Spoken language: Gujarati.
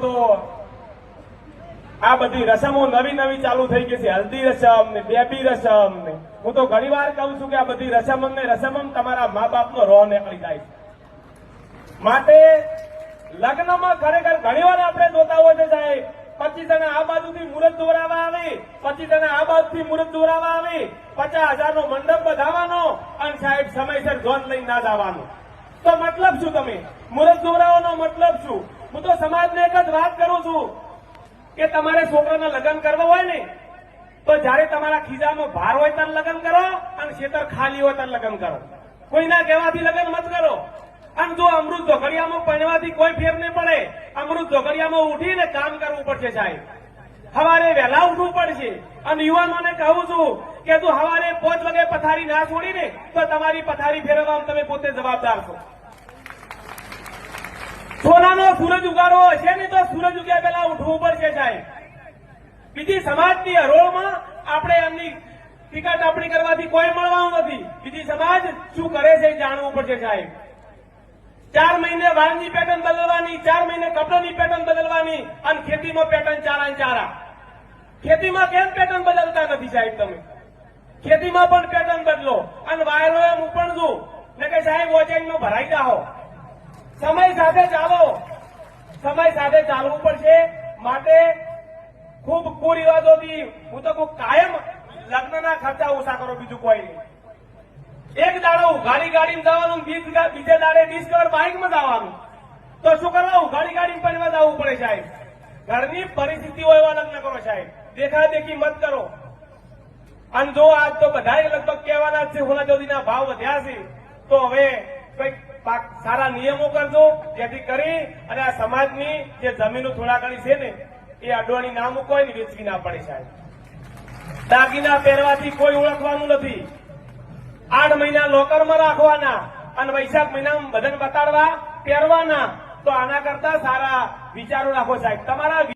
તો આ બધી રસમો નવી નવી ચાલુ થઈ ગઈ છે, હલ્દી રસમ ને બેબી રસમ ને. હું તો ઘણી વાર કહું છું કે આ બધી રસમ ને રસમ તમારા મા બાપનો રોહ નીકળી જાય છે. માટે લગ્નમાં ખરેખર ઘણી વાર આપણે જોતા હોય છે સાહેબ, 25 જણા આ બાજુથી મુહૂર્ત દોરાવા આવે, 25 જણા આ બાજુથી મુહૂર્ત દોરાવા આવે, 50,000 નો મંડપ વધાવવાનો અને સાહેબ સમયસર જોન લઈને ના જવાનું. તો મતલબ શું? તમે મુહૂર્ત દોરાવાનો મતલબ શું? હું તો સમાજને એક જ વાત કરું છું કે તમારે છોકરાના લગ્ન કરવા હોય ને તો જયારે તમારા ખિસ્સામાં ભાર હોય ત્યારે લગ્ન કરો અને ખેતર ખાલી હોય ત્યારે લગ્ન કરો. કોઈના કહેવાથી લગ્ન મત કરો. અને જો અમૃત ઝોકડિયામાં પહેરવાથી કોઈ ફેર નહીં પડે. અમૃત ઝોકડિયામાં ઉઠીને કામ કરવું પડશે સાહેબ. સવારે વહેલા ઉઠવું પડશે. અને યુવાનોને કહું છું કે જો સવારે 5 વાગે પથારી ના છોડીને તો તમારી પથારી ફેરવવામાં તમે પોતે જવાબદાર છો. સોનાનો સૂરજ ઉગાડવો હશે ને તો સૂરજ ઉગ્યા પહેલા ઉઠવું પડશે સાહેબ. બીજી સમાજની હરોળમાં આપણે એમની ટીકા ટાપણી કરવાથી કોઈ મળવાનું નથી. બીજી સમાજ શું કરે છે એ જાણવું પડશે સાહેબ. 4 મહિને વાળની પેટર્ન બદલવાની, 4 મહિને કપડાની પેટર્ન બદલવાની અને ખેતીમાં પેટર્ન ચારા ને ચારા. ખેતીમાં કેમ પેટર્ન બદલતા નથી સાહેબ? તમે ખેતીમાં પણ પેટર્ન બદલો અને વાયરો એમ ઉપણજો ને કે સાહેબ ઓચેનમાં ભરાઈ જાઓ. સમય સાથે ચાલો, સમય સાથે ચાલવું પડશે. માટે ખૂબ કુરિવાજોથી હું તો કાયમ લગ્નના ખર્ચા ઓછા કરો, બીજું કોઈ નહીં. એક દાડો ઉઘાડી ગાડીમાં જવાનું, બીજે દાડે ડિસ્કવર બાઇકમાં જવાનું. તો શું કરવા? ઉઘાડી ગાડીમાં પહેરવા જવું પડે સાહેબ. ઘરની પરિસ્થિતિઓ એવા લગ્ન કરો સાહેબ. દેખાદેખી મત કરો. અને જો આજ તો બધા લગભગ કહેવાના જ છે સોના ચાંદીના ભાવ વધ્યા છે, તો હવે કંઈક સારા નિયમો કરજો જેથી કરી અને આ સમાજની જે જમીનો થોડા ઘણી છે ને એ અડવાણી ના મૂકો ને વેચવી ના પડે સાહેબ. દાગીના પહેરવાથી કોઈ ઓળખવાનું નથી. 8 મહિના લોકરમાં રાખવાના અને વૈશાખ મહિનામાં બધાને બતાડવા પહેરવાના. તો આના કરતા સારા વિચારો રાખો સાહેબ. તમારા